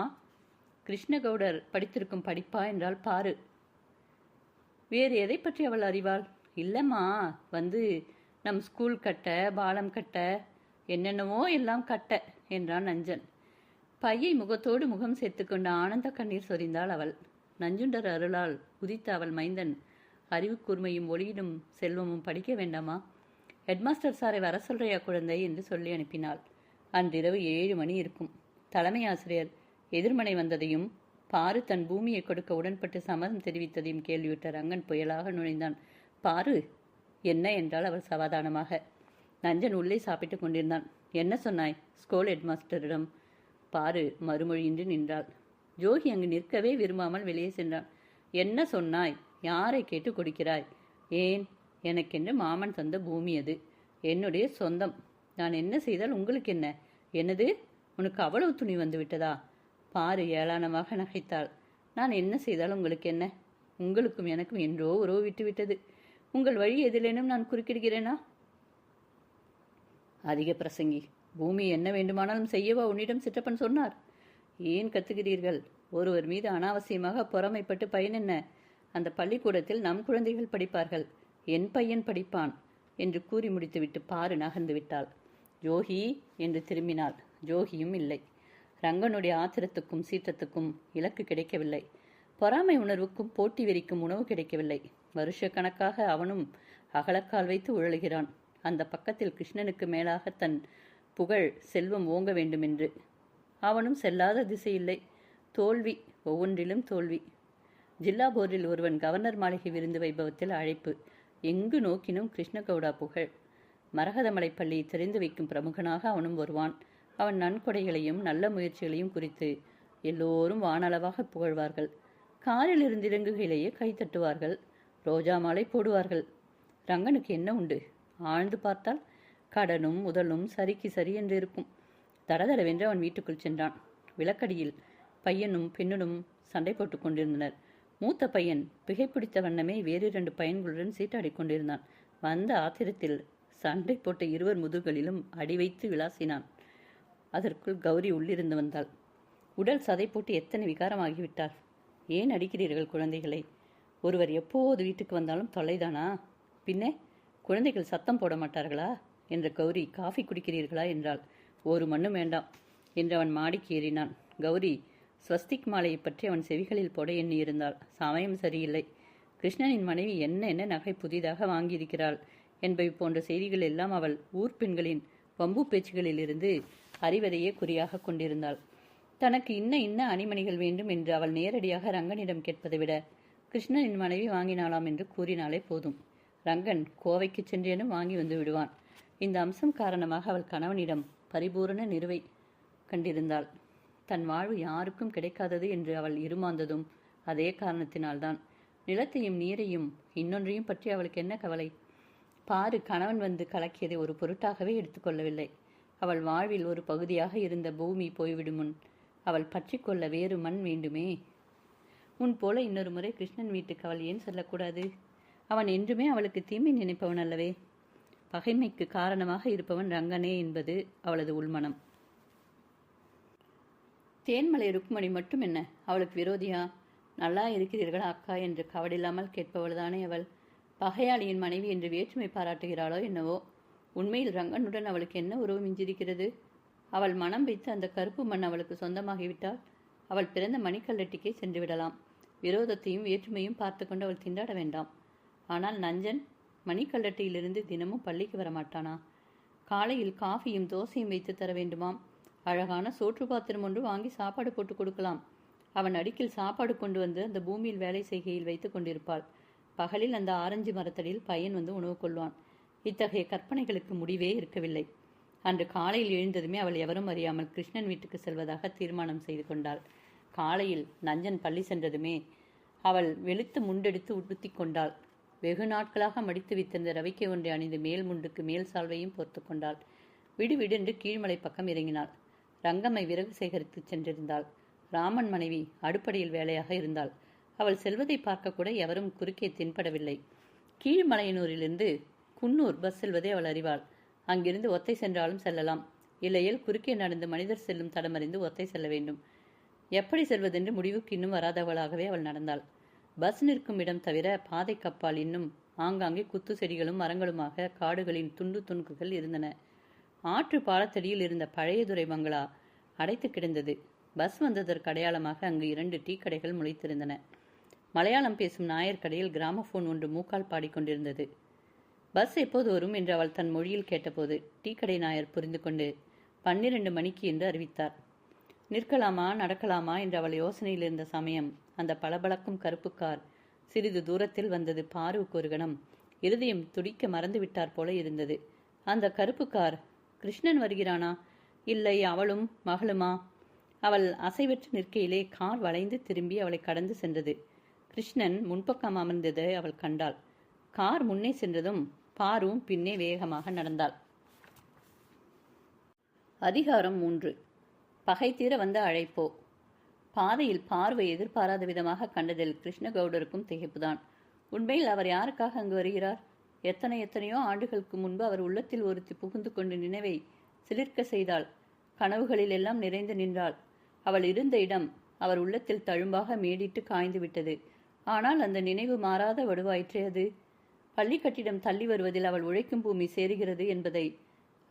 கிருஷ்ணகவுடர் படித்திருக்கும் படிப்பா என்றால் பாரு. வேறு எதை பற்றி அவள் அறிவாள்? இல்லம்மா, வந்து நம் ஸ்கூல் கட்ட, பாலம் கட்ட, என்னென்னவோ எல்லாம் கட்ட என்றான் நஞ்சன். பையை முகத்தோடு முகம் சேர்த்துக்கொண்டு ஆனந்த கண்ணீர் சொரிந்தாள் அவள். நஞ்சுண்டர் அருளால் உதித்த அவள் மைந்தன் அறிவு கூர்மையும் ஒளியிடும் செல்வமும் படிக்க வேண்டாமா? ஹெட்மாஸ்டர் சாரை வர சொல்றையா குழந்தை என்று சொல்லி அனுப்பினாள். அன்றிரவு 7 மணி இருக்கும். தலைமை ஆசிரியர் எதிர்மனை வந்ததையும் பாரு தன் பூமியை கொடுக்க உடன்பட்டு சம்மதம் தெரிவித்ததையும் கேள்வியுற்ற ரங்கன் புயலாக நுழைந்தான். பாரு, என்ன என்றால் அவள் சமாதானமாக. நஞ்சன் உள்ளே சாப்பிட்டு கொண்டிருந்தான். என்ன சொன்னாய் ஸ்கூல் ஹெட்மாஸ்டரிடம்? பாரு மறுமொழியின்றி நின்றாள். ஜோகி அங்கு நிற்கவே விரும்பாமல் வெளியே சென்றான். என்ன சொன்னாய்? யாரை கேட்டு கொடுக்கிறாய்? ஏன், எனக்கென்று மாமன் தந்த பூமி அது. என்னுடைய சொந்தம். நான் என்ன செய்தால் உங்களுக்கு என்ன? என்னது, உனக்கு அவ்வளவு துணி வந்து விட்டதா? பாரு ஏளனமாக நகைத்தாள். நான் என்ன செய்தால் உங்களுக்கு என்ன? உங்களுக்கும் எனக்கும் என்றோ உறவு விட்டுவிட்டது. உங்கள் வழி எதிலேனும் நான் குறுக்கிடுகிறேனா? அதிக பிரசங்கி. பூமி என்ன வேண்டுமானாலும் செய்யவா உன்னிடம் சிற்றப்பன் சொன்னார்? ஏன் கத்துகிறீர்கள்? ஒருவர் மீது அனாவசியமாக பொறாமைப்பட்டு பயன் என்ன? அந்த பள்ளிக்கூடத்தில் நம் குழந்தைகள் படிப்பார்கள். என் பையன் படிப்பான் என்று கூறி முடித்துவிட்டு பாரு நகர்ந்து விட்டாள். ஜோகி என்று திரும்பினாள். ஜோகியும் இல்லை. ரங்கனுடைய ஆத்திரத்துக்கும் சீற்றத்துக்கும் இலக்கு கிடைக்கவில்லை. பொறாமை உணர்வுக்கும் போட்டி வெறிக்கும் உணவு கிடைக்கவில்லை. வருஷ கணக்காக அவனும் அகலக்கால் வைத்து உழலுகிறான். அந்த பக்கத்தில் கிருஷ்ணனுக்கு மேலாக தன் புகழ் செல்வம் ஓங்க வேண்டுமென்று. அவனும் செல்லாத திசையில்லை. தோல்வி, ஒவ்வொன்றிலும் தோல்வி. ஜில்லா போர்டில் ஒருவன் கவர்னர் மாளிகை விருந்து வைபவத்தில் அழைப்பு. எங்கு நோக்கினும் கிருஷ்ணகவுடா புகழ். மரகதமலை பள்ளியை தெரிந்து வைக்கும் பிரமுகனாக அவனும் வருவான். அவன் நன்கொடைகளையும் நல்ல முயற்சிகளையும் குறித்து எல்லோரும் வானளவாக புகழ்வார்கள். காரில் இருந்து இறங்குகையிலேயே கைத்தட்டுவார்கள். ரோஜா மாலை போடுவார்கள். ரங்கனுக்கு என்ன உண்டு? ஆழ்ந்து பார்த்தால் கடனும் முதலும் சரிக்கு சரி என்று இருக்கும். தடதடவென்று அவன் வீட்டுக்குள் சென்றான். விளக்கடியில் பையனும் பெண்ணுடும் சண்டை போட்டுக் கொண்டிருந்தனர். மூத்த பையன் பிகைப்பிடித்த வண்ணமே வேறு 2 பையன்களுடன் சீட்டாடி கொண்டிருந்தான். வந்த ஆத்திரத்தில் சண்டை போட்ட இருவர் முதுகளிலும் அடி வைத்து விளாசினான். அதற்குள் கௌரி உள்ளிருந்து வந்தாள். உடல் சதை போட்டு எத்தனை விகாரமாகிவிட்டாள். ஏன் அடிக்கிறீர்கள் குழந்தைகளை? ஒருவர் எப்போது வீட்டுக்கு வந்தாலும் தொல்லைதானா? பின்னே குழந்தைகள் சத்தம் போட மாட்டார்களா என்ற கௌரி காஃபி குடிக்கிறீர்களா என்றாள். ஒரு மண்ணும் வேண்டாம் என்று அவன் மாடிக்கு ஏறினான். கௌரி ஸ்வஸ்திக் மாலையை பற்றி அவன் செவிகளில் போட எண்ணியிருந்தாள். சமயம் சரியில்லை. கிருஷ்ணனின் மனைவி என்ன என்ன நகை புதிதாக வாங்கியிருக்கிறாள் என்பவை போன்ற செய்திகள் எல்லாம் அவள் ஊர் பெண்களின் வம்பு பேச்சுகளிலிருந்து அறிவதையே குறியாக கொண்டிருந்தாள். தனக்கு இன்ன அணிமணிகள் வேண்டும் என்று அவள் நேரடியாக ரங்கனிடம் கேட்பதை விட கிருஷ்ணனின் மனைவி வாங்கினாளாம் என்று கூறினாலே போதும். ரங்கன் கோவைக்கு சென்றேனும் வாங்கி வந்து விடுவான். இந்த அம்சம் காரணமாக அவள் கணவனிடம் பரிபூரண நிறுவை கண்டிருந்தாள். தன் வாழ்வு யாருக்கும் கிடைக்காதது என்று அவள் இருமாந்ததும் அதே காரணத்தினால்தான். நிலத்தையும் நீரையும் இன்னொன்றையும் பற்றி அவளுக்கு என்ன கவலை? பாரு கணவன் வந்து கலக்கியதை ஒரு பொருட்டாகவே எடுத்துக்கொள்ளவில்லை. அவள் வாழ்வில் ஒரு பகுதியாக இருந்த பூமி போய்விடும் முன் அவள் பற்றி கொள்ள வேறு மண் வேண்டுமே. முன் போல இன்னொரு முறை கிருஷ்ணன் வீட்டுக்கு அவள் ஏன் செல்லக்கூடாது? அவன் என்றுமே அவளுக்கு தீமை நினைப்பவன் அல்லவே. பகைமைக்கு காரணமாக இருப்பவன் ரங்கனே என்பது அவளது உள்மனம். தேன்மலை ருக்மணி மட்டும் என்ன அவளுக்கு விரோதியா? நல்லா இருக்கிறீர்களா அக்கா என்று கவடில்லாமல் கேட்பவள்தானே அவள். பகையாளியின் மனைவி என்று வேற்றுமை பாராட்டுகிறாளோ என்னவோ. உண்மையில் ரங்கனுடன் அவளுக்கு என்ன உறவு மிஞ்சிருக்கிறது? அவள் மனம் வைத்து அந்த கருப்பு மண் அவளுக்கு சொந்தமாகிவிட்டால் அவள் பிறந்த மணிக்கல்லட்டிக்கே சென்று விடலாம். விரோதத்தையும் வேற்றுமையும் பார்த்து கொண்டு அவள் திண்டாட வேண்டாம். ஆனால் நஞ்சன் மணிக்கல்லட்டியிலிருந்து தினமும் பள்ளிக்கு வரமாட்டானா? காலையில் காஃபியும் தோசையும் வைத்து தர வேண்டுமாம். அழகான சோற்று பாத்திரம் ஒன்று வாங்கி சாப்பாடு போட்டு கொடுக்கலாம். அவன் அடுக்கில் சாப்பாடு கொண்டு வந்து அந்த பூமியில் வேலை செய்கையில் வைத்து கொண்டிருப்பாள். பகலில் அந்த ஆரஞ்சு மரத்தடியில் பையன் வந்து உணவு கொள்வான். இத்தகைய கற்பனைகளுக்கு முடிவே இருக்கவில்லை. அன்று காலையில் எழுந்ததுமே அவள் எவரும் அறியாமல் கிருஷ்ணன் வீட்டுக்கு செல்வதாக தீர்மானம் செய்து கொண்டாள். காலையில் நஞ்சன் பள்ளி சென்றதுமே அவள் வெளுத்து முண்டெடுத்து உடுத்தி கொண்டாள். வெகு நாட்களாக மடித்து வைத்திருந்த ரவிக்கை ஒன்றை அணிந்து மேல் முண்டுக்கு மேல் சால்வையும் பொறுத்து கொண்டாள். விடுவிடென்று கீழ்மலை பக்கம் இறங்கினாள். ரங்கம்மை விறகு சேகரித்து சென்றிருந்தாள். ராமன் மனைவி அடுப்படையில் வேலையாக இருந்தாள். அவள் செல்வதை பார்க்க கூட எவரும் குறுக்கே தென்படவில்லை. கீழ்மலையனூரிலிருந்து குன்னூர் பஸ் செல்வதை அவள் அறிவாள். அங்கிருந்து ஒத்தை சென்றாலும் செல்லலாம். இல்லையில் குறுக்கே நடந்து மனிதர் செல்லும் தடமறிந்து ஒத்தை செல்ல வேண்டும். எப்படி செல்வதென்று முடிவுக்கு இன்னும் வராதவளாகவே அவள் நடந்தாள். பஸ் நிற்கும் இடம் தவிர பாதை கப்பால் இன்னும் ஆங்காங்கே குத்து செடிகளும் மரங்களுமாக காடுகளின் துண்டு துணுக்குகள் இருந்தன. ஆற்று பாலத்தடியில் இருந்த பழையதுரை பங்களா அடைத்து கிடந்தது. பஸ் வந்ததற்கு அடையாளமாக அங்கு 2 டீ கடைகள் முளைத்திருந்தன. மலையாளம் பேசும் நாயர் கடையில் கிராமபோன் ஒன்று மூக்கால் பாடிக்கொண்டிருந்தது. பஸ் எப்போது வரும் என்று அவள் தன் மொழியில் கேட்டபோது டீ கடை நாயர் புரிந்து கொண்டு 12 மணிக்கு என்று அறிவித்தார். நிற்கலாமா நடக்கலாமா என்று அவள் யோசனையில் இருந்த சமயம் அந்த பளபளக்கும் கருப்பு கார் சிறிது தூரத்தில் வந்தது. பாருவுக்கு ஒரு கணம் இருதயம் துடிக்க மறந்து விட்டார் போல இருந்தது. அந்த கருப்பு கார் கிருஷ்ணன் வருகிறானா, இல்லை அவளும் மகளுமா? அவள் அசைவற்று நிற்கையிலே கார் வளைந்து திரும்பி அவளை கடந்து சென்றது. கிருஷ்ணன் முன்பக்கம் அமர்ந்ததை அவள் கண்டாள். கார் முன்னே சென்றதும் பாருவும் பின்னே வேகமாக நடந்தாள். அதிகாரம் 3. பகை தீர வந்த அழைப்போ. பாதையில் பார்வை எதிர்பாராத விதமாக கண்டதில் கிருஷ்ணகவுடருக்கும் திகைப்புதான். உண்மையில் அவர் யாருக்காக அங்கு வருகிறார்? எத்தனையோ ஆண்டுகளுக்கு முன்பு அவர் உள்ளத்தில் ஒருத்தி புகுந்து கொண்டு நினைவை சிலிர்க்க செய்தாள். கனவுகளில் எல்லாம் நிறைந்து நின்றாள். அவள் இருந்த இடம் அவர் உள்ளத்தில் தழும்பாக மேடிட்டு காய்ந்து விட்டது. ஆனால் அந்த நினைவு மாறாத வடுவாயிற்றே அது. பள்ளி கட்டிடம் தள்ளி வருவதில் அவள் உழைக்கும் பூமி சேருகிறது என்பதை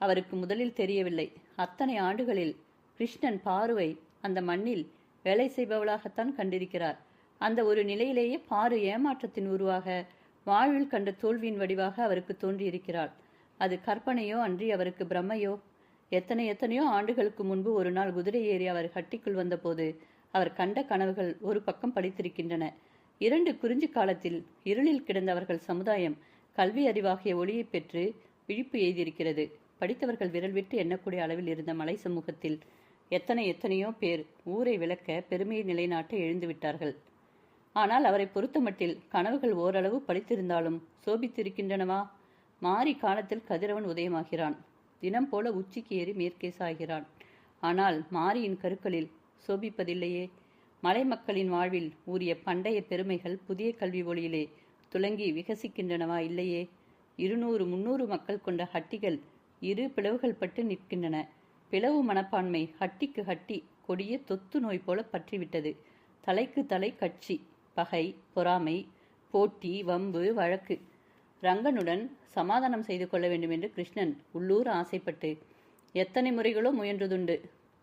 அவருக்கு முதலில் தெரியவில்லை. அத்தனை ஆண்டுகளில் கிருஷ்ணன் பாருவை அந்த மண்ணில் வேலை செய்பவளாகத்தான் கண்டிருக்கிறார். அந்த ஒரு நிலையிலேயே பாரு ஏமாற்றத்தின் உருவாக, வாழ்வில் கண்ட தோல்வியின் வடிவாக அவருக்கு தோன்றியிருக்கிறாள். அது கற்பனையோ அன்றி அவருக்கு பிரம்மையோ? எத்தனையோ ஆண்டுகளுக்கு முன்பு ஒரு நாள் குதிரை ஏறி அவர் ஹட்டிக்குள் வந்தபோது அவர் கண்ட கனவுகள் ஒரு பக்கம் படித்திருக்கின்றன. 2 குறிஞ்சி காலத்தில் இருளில் கிடந்த அவர்கள் சமுதாயம் கல்வி அறிவாகிய ஒளியை பெற்று விழிப்பு எய்திருக்கிறது. படித்தவர்கள் விரல் விட்டு எண்ணக்கூடிய அளவில் இருந்த மலை சமூகத்தில் எத்தனையோ பேர் ஊரை விளக்க பெருமையை நிலைநாட்ட எழுந்துவிட்டார்கள். ஆனால் அவரை பொறுத்தமட்டில் கனவுகள் ஓரளவு படித்திருந்தாலும் சோபித்திருக்கின்றனவா? மாறி காலத்தில் கதிரவன் உதயமாகிறான். தினம் போல உச்சிக்கு ஏறி மேற்கே சாய்கிறான். ஆனால் மாரியின் கருக்களில் சோபிப்பதில்லையே. மலை மக்களின் வாழ்வில் ஊறிய பண்டைய பெருமைகள் புதிய கல்வி ஒளியிலே துலங்கி விகசிக்கின்றனவா? இல்லையே. 200-300 மக்கள் கொண்ட ஹட்டிகள் 2 பிளவுகள் பட்டு நிற்கின்றன. பிளவு மனப்பான்மை ஹட்டிக்கு ஹட்டி கொடிய தொத்து நோய் போல பற்றிவிட்டது. தலைக்கு தலை கட்சி, பகை, பொறாமை, போட்டி, வம்பு, வழக்கு. ரங்கனுடன் சமாதானம் செய்து கொள்ள வேண்டும் என்று கிருஷ்ணன் உள்ளூர் ஆசைப்பட்டு எத்தனை முறைகளோ முயன்றதுண்டு.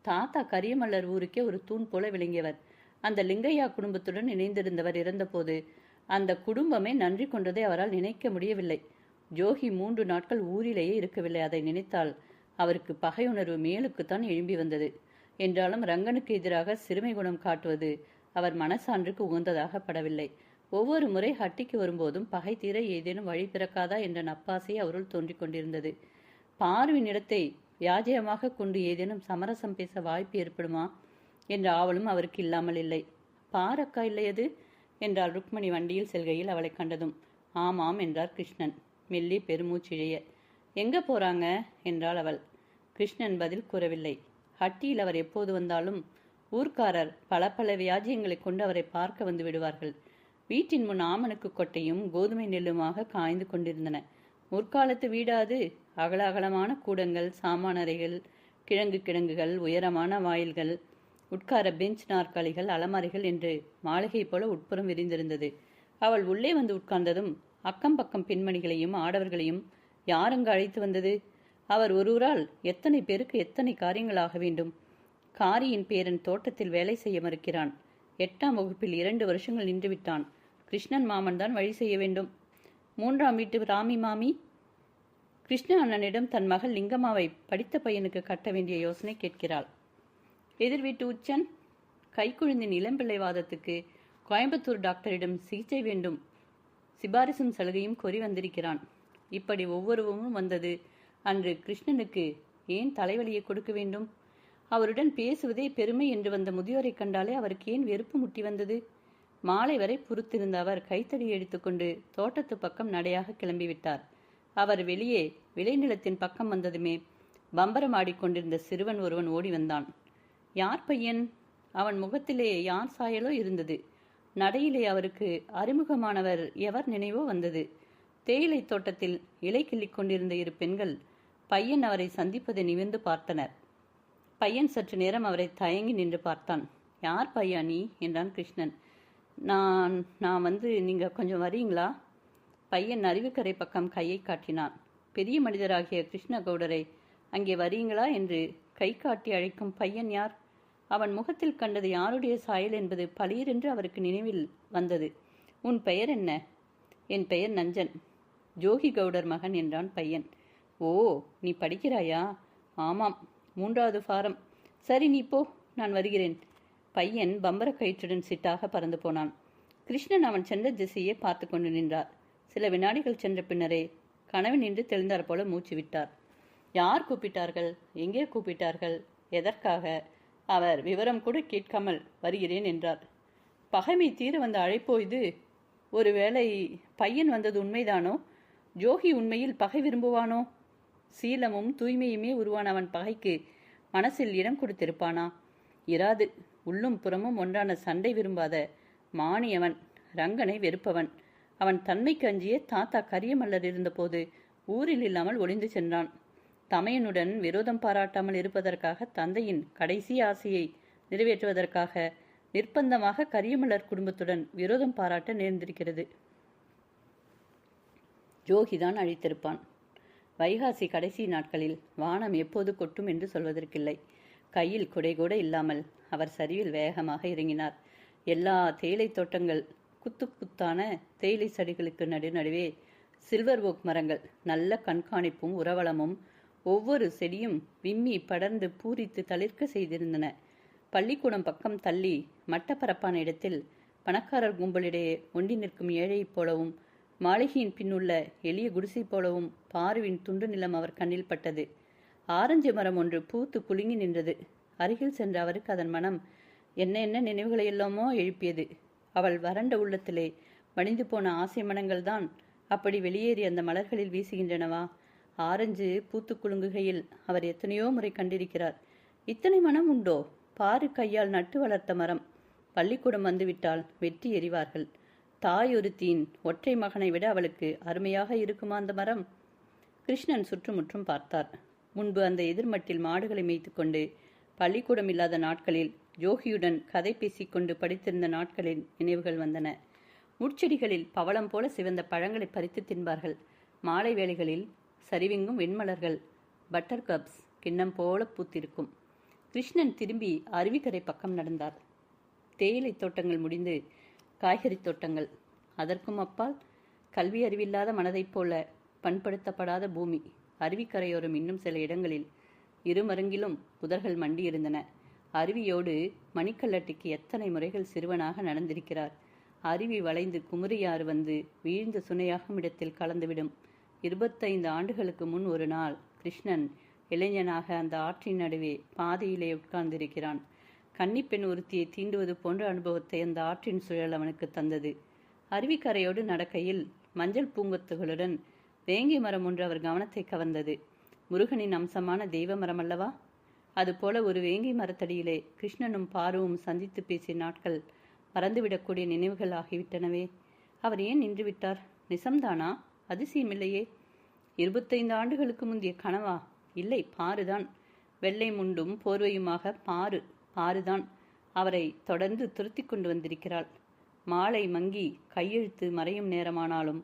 தாத்தா கரியமல்லர் ஊருக்கே ஒரு தூண் போல விளங்கியவர். அந்த லிங்கையா குடும்பத்துடன் இணைந்திருந்தவர் இறந்தபோது அந்த குடும்பமே நன்றி கொண்டதை அவரால் நினைக்க முடியவில்லை. ஜோகி 3 நாட்கள் ஊரிலேயே இருக்கவில்லை. அதை நினைத்தால் அவருக்கு பகையுணர்வு மேலுக்குத்தான் எழும்பி வந்தது. என்றாலும் ரங்கனுக்கு எதிராக சிறுமை குணம் காட்டுவது அவர் மனசான்றுக்கு உகந்ததாக படவில்லை. ஒவ்வொரு முறை ஹட்டிக்கு வரும்போதும் பகை தீர ஏதேனும் வழி பிறக்காதா என்ற நப்பாசை அவருள் தோன்றிக் கொண்டிருந்தது. பார்வின் இடத்தை வியாஜயமாக கொண்டு ஏதேனும் சமரசம் பேச வாய்ப்பு ஏற்படுமா என்ற ஆவலும் அவருக்கு இல்லாமல் இல்லை. பாரக்கா இல்லையது என்றாள் ருக்மணி வண்டியில் செல்கையில் அவளை கண்டதும். ஆமாம் என்றார் கிருஷ்ணன் மெல்லி பெருமூச்சிழைய. எங்க போறாங்க என்றாள் அவள். கிருஷ்ணன் பதில் கூறவில்லை. ஹட்டியில் அவர் எப்போது வந்தாலும் ஊர்க்காரர் பல வியாஜியங்களை கொண்டு அவரை பார்க்க வந்து விடுவார்கள். வீட்டின் முன் ஆமணக்கு கொட்டையும் கோதுமை நெல்லுமாக காய்ந்து கொண்டிருந்தன. முற்காலத்து வீடாது. அகலமான கூடங்கள், சாமானறைகள், கிடங்குகள், உயரமான வாயில்கள், உட்கார பெஞ்ச் நாற்காலிகள், அலமாரிகள் என்று மாளிகை போல உட்புறம் விரிந்திருந்தது. அவள் உள்ளே வந்து உட்கார்ந்ததும் அக்கம் பக்கம் பெண்மணிகளையும் ஆடவர்களையும் யாருங்க அழைத்து வந்தது? அவர் ஒருவரால் எத்தனை பேருக்கு எத்தனை காரியங்கள் ஆக வேண்டும்? காரியின் பேரன் தோட்டத்தில் வேலை செய்ய மறுக்கிறான். 8ஆம் வகுப்பில் 2 வருஷங்கள் நின்றுவிட்டான். கிருஷ்ணன் மாமன் தான் வழி செய்ய வேண்டும். 3ஆம் வீட்டு ராமி மாமி கிருஷ்ண அண்ணனிடம் தன் மகள் லிங்கம்மாவை படித்த பையனுக்கு கட்ட வேண்டிய யோசனை கேட்கிறாள். எதிர் வீட்டு உச்சன் கைக்குழுந்தின் இளம்பிள்ளை வாதத்துக்கு கோயம்புத்தூர் டாக்டரிடம் சிகிச்சை வேண்டும், சிபாரிசும் சலுகையும் கோரி வந்திருக்கிறான். இப்படி ஒவ்வொருவரும் வந்தது அன்று கிருஷ்ணனுக்கு ஏன் தலைவலியை கொடுக்க வேண்டும்? அவருடன் பேசுவதே பெருமை என்று வந்த முதியோரை கண்டாலே அவருக்கு ஏன் வெறுப்பு முட்டி வந்தது? மாலை வரை பொறுத்திருந்த அவர் கைத்தடி எடுத்துக்கொண்டு தோட்டத்து பக்கம் நடையாக கிளம்பிவிட்டார். அவர் வெளியே விளைநிலத்தின் பக்கம் வந்ததுமே பம்பரம் ஆடிக்கொண்டிருந்த சிறுவன் ஒருவன் ஓடி வந்தான். யார் பையன்? அவன் முகத்திலே யார் சாயலோ இருந்தது. நடையிலே அவருக்கு அறிமுகமானவர் எவர் நினைவோ வந்தது. தேயிலை தோட்டத்தில் இலை கிள்ளிக் கொண்டிருந்த 2 பெண்கள் பையன் அவரை சந்திப்பதை நிமிர்ந்து பார்த்தனர். பையன் சற்று நேரம் அவரை தயங்கி நின்று பார்த்தான். யார் பையா நீ என்றான் கிருஷ்ணன். நான் வந்து நீங்க கொஞ்சம் வரீங்களா? பையன் அருவிக்கரை பக்கம் கையை காட்டினான். பெரிய மனிதராகிய கிருஷ்ண கவுடரை அங்கே வரீங்களா என்று கை காட்டி அழைக்கும் பையன் யார்? அவன் முகத்தில் கண்டது யாருடைய சாயல் என்பது பளீரென்று அவருக்கு நினைவில் வந்தது. உன் பெயர் என்ன? என் பெயர் நஞ்சன், ஜோகி கவுடர் மகன் என்றான் பையன். ஓ, நீ படிக்கிறாயா? ஆமாம், 3வது ஃபாரம். சரி, நீ போ, நான் வருகிறேன். பையன் பம்பர கயிற்றுடன் சிட்டாக பறந்து போனான். கிருஷ்ணன் அவன் சென்ற திசையே பார்த்து கொண்டு நின்றார். சில வினாடிகள் சென்ற பின்னரே கனவு நின்று தெளிந்தார் போல மூச்சு விட்டார். யார் கூப்பிட்டார்கள்? எங்கே கூப்பிட்டார்கள்? எதற்காக? அவர் விவரம் கூட கேட்காமல் வருகிறேன் என்றார். பகைமை தீர வந்த அழைப்போ இது? ஒருவேளை பையன் வந்தது உண்மைதானோ? ஜோகி உண்மையில் பகை விரும்புவானோ? சீலமும் தூய்மையுமே உருவான அவன் பகைக்கு மனசில் இடம் கொடுத்திருப்பானா? இராது. உள்ளும் புறமும் ஒன்றான சண்டை விரும்பாத மானி அவன். ரங்கனை வெறுப்பவன். அவன் தன்மைக்கு அஞ்சியே தாத்தா கரியமல்லர் இருந்தபோது ஊரில் இல்லாமல் ஒளிந்து சென்றான். தமையனுடன் விரோதம் பாராட்டாமல் இருப்பதற்காக, தந்தையின் கடைசி ஆசையை நிறைவேற்றுவதற்காக நிர்பந்தமாக கரியமல்லர் குடும்பத்துடன் விரோதம் பாராட்ட நேர்ந்திருக்கிறது. ஜோகிதான் அழித்திருப்பான். வைகாசி கடைசி நாட்களில் வானம் எப்போது கொட்டும் என்று சொல்வதற்கில்லை. கையில் குடை கூட இல்லாமல் அவர் சரிவில் வேகமாக இறங்கினார். எல்லா தேயிலை தோட்டங்கள் குத்து குத்தான தேயிலை செடிகளுக்கு நடுவே சில்வர் ஓக் மரங்கள், நல்ல கண்காணிப்பும் உரவளமும், ஒவ்வொரு செடியும் விம்மி படர்ந்து பூரித்து தளிர்க்க செய்திருந்தன. பள்ளிக்கூடம் பக்கம் தள்ளி மட்டப்பரப்பான இடத்தில் பணக்காரர் கும்பலிடையே ஒண்டி நிற்கும் ஏழையைப் போலவும், மாளிகையின் பின்னுள்ள எளிய குடிசை போலவும் பாருவின் துண்டு நிலம் அவர் கண்ணில் பட்டது. ஆரஞ்சு மரம் ஒன்று பூத்து குலுங்கி நின்றது. அருகில் சென்ற அவருக்கு அதன் மனம் என்ன என்ன நினைவுகளையெல்லாமோ எழுப்பியது. அவள் வறண்ட உள்ளத்திலே மடிந்து போன ஆசை மனங்கள்தான் அப்படி வெளியேறி அந்த மலர்களில் வீசுகின்றனவா? ஆரஞ்சு பூத்து குலுங்குகையில் அவர் எத்தனையோ முறை கண்டிருக்கிறார். இத்தனை மனம் உண்டோ? பாரு கையால் நட்டு வளர்த்த மரம். பள்ளிக்கூடம் வந்துவிட்டால் வெட்டி எறிவார்கள். தாய் ஒருத்தியின் ஒற்றை மகனை விட அவளுக்கு அருமையாக இருக்குமா அந்த மரம்? கிருஷ்ணன் சுற்றுமுற்றும் பார்த்தார். முன்பு அந்த எதிர்மட்டில் மாடுகளை மேய்த்து கொண்டு பள்ளிக்கூடம் இல்லாத நாட்களில் ஜோகியுடன் கதை பேசிக்கொண்டு படித்திருந்த நாட்களின் நினைவுகள் வந்தன. முட்செடிகளில் பவளம் போல சிவந்த பழங்களை பறித்து தின்பார்கள். மாலை வேளைகளில் சரிவிங்கும் வெண்மலர்கள், பட்டர் கப்ஸ் கிண்ணம் போல பூத்திருக்கும். கிருஷ்ணன் திரும்பி அருவிக்கரை பக்கம் நடந்தார். தேயிலை தோட்டங்கள் முடிந்து காய்கறி தோட்டங்கள், அதற்கும் அப்பால் கல்வி அறிவில்லாத மனதைப் போல பண்படுத்தப்படாத பூமி. அருவிக்கரையோரம் இன்னும் சில இடங்களில் இருமருங்கிலும் புதர்கள் மண்டி இருந்தன. அருவியோடு மணிக்கல்லட்டிக்கு எத்தனை முறைகள் சிறுவனாக நடந்திருக்கிறார். அருவி வளைந்து குமரியாறு வந்து வீழ்ந்த சுனையாகும் இடத்தில் கலந்துவிடும். 25 ஆண்டுகளுக்கு முன் ஒரு நாள் கிருஷ்ணன் இளைஞனாக அந்த ஆற்றின் நடுவே பாதையிலே உட்கார்ந்திருக்கிறான். கன்னிப்பெண் ஒருத்தியை தீண்டுவது போன்ற அனுபவத்தை அந்த ஆற்றின் சுழல் அவனுக்கு தந்தது. அருவிக்கரையோடு நடக்கையில் மஞ்சள் பூங்கொத்துகளுடன் வேங்கை மரம் ஒன்று அவர் கவனத்தை கவர்ந்தது. முருகனின் அம்சமான தெய்வ மரம் அல்லவா? அதுபோல ஒரு வேங்கை மரத்தடியிலே கிருஷ்ணனும் பாருவும் சந்தித்து பேசிய நாட்கள் மறந்துவிடக்கூடிய நினைவுகள் ஆகிவிட்டனவே. அவர் ஏன் நின்றுவிட்டார்? நிசம்தானா? அதிசயமில்லையே. 25 ஆண்டுகளுக்கு முந்தைய கனவா? இல்லை, பாருதான். வெள்ளை முண்டும் போர்வையுமாக பாருதான் அவரை தொடர்ந்து துரத்தி கொண்டு வந்திருக்கிறாள். மாலை மங்கி கையெழுத்து மறையும் நேரமானாலும்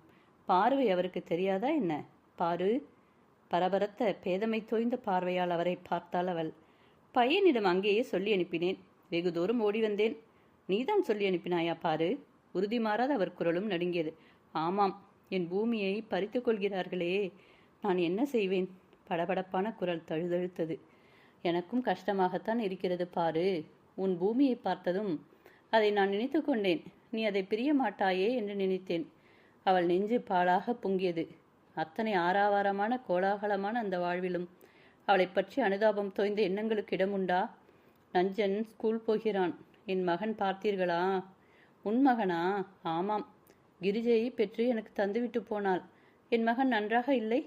பார்வை அவருக்கு தெரியாதா என்ன? பாரு. பரபரத்த பேதமை தோய்ந்த பார்வையால் அவரை பார்த்தாள் அவள். பையனிடம் அங்கேயே சொல்லி அனுப்பினேன். வெகு தூரம் ஓடி வந்தேன். நீதான் சொல்லி அனுப்பினாயா பாரு. உறுதி மாறாத அவர் குரலும் நடுங்கியது. ஆமாம், என் பூமியை பறித்து கொள்கிறார்களே, நான் என்ன செய்வேன்? படபடப்பான குரல் தழுதழுத்தது. எனக்கும் கஷ்டமாகத்தான் இருக்கிறது பாரு. உன் பூமியை பார்த்ததும் அதை நான் நினைத்து கொண்டேன். நீ அதை பிரிய மாட்டாயே என்று நினைத்தேன். அவள் நெஞ்சு பாலாக பொங்கியது. அத்தனை ஆறாவாரமான கோலாகலமான அந்த வாழ்விலும் அவளை பற்றி அனுதாபம் தோய்ந்த எண்ணங்களுக்கு இடமுண்டா? நஞ்சன் ஸ்கூல் போகிறான். என் மகன் பார்த்தீர்களா? உன் மகனா? ஆமாம், கிரிஜையை பெற்று எனக்கு தந்துவிட்டு போனாள். என் மகன் நன்றாக இல்லை.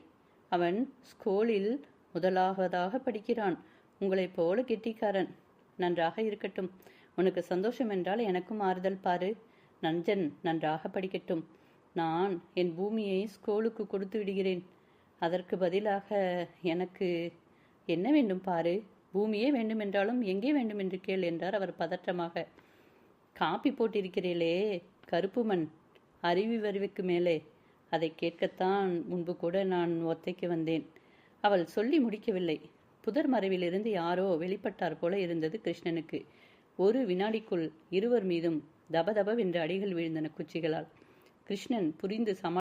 அவன் ஸ்கூலில் முதலாவதாக படிக்கிறான். உங்களைப் போல கெட்டிக்காரன். நன்றாக இருக்கட்டும். உனக்கு சந்தோஷம் என்றால் எனக்கும் ஆறுதல் பாரு. நஞ்சன் நன்றாக படிக்கட்டும். நான் என் பூமியை ஸ்கூலுக்கு கொடுத்து விடுகிறேன். அதற்கு பதிலாக எனக்கு என்ன வேண்டும் பாரு. பூமியே வேண்டுமென்றாலும் எங்கே வேண்டும் என்று கேள் என்றார் அவர் பதற்றமாக. காப்பி போட்டிருக்கிறீளே, கருப்பு மண், அறிவுக்கு மேலே, அதை கேட்கத்தான் முன்பு கூட நான் ஒத்தைக்கு வந்தேன். அவள் சொல்லி முடிக்கவில்லை. புதர் மறைவிலிருந்து யாரோ வெளிப்பட்டார் போல இருந்தது கிருஷ்ணனுக்கு. ஒரு வினாடிக்குள் இருவர் மீதும் தபதபவென்று அடிகள் விழுந்தன குச்சிகளால். கிருஷ்ணன் புரிந்து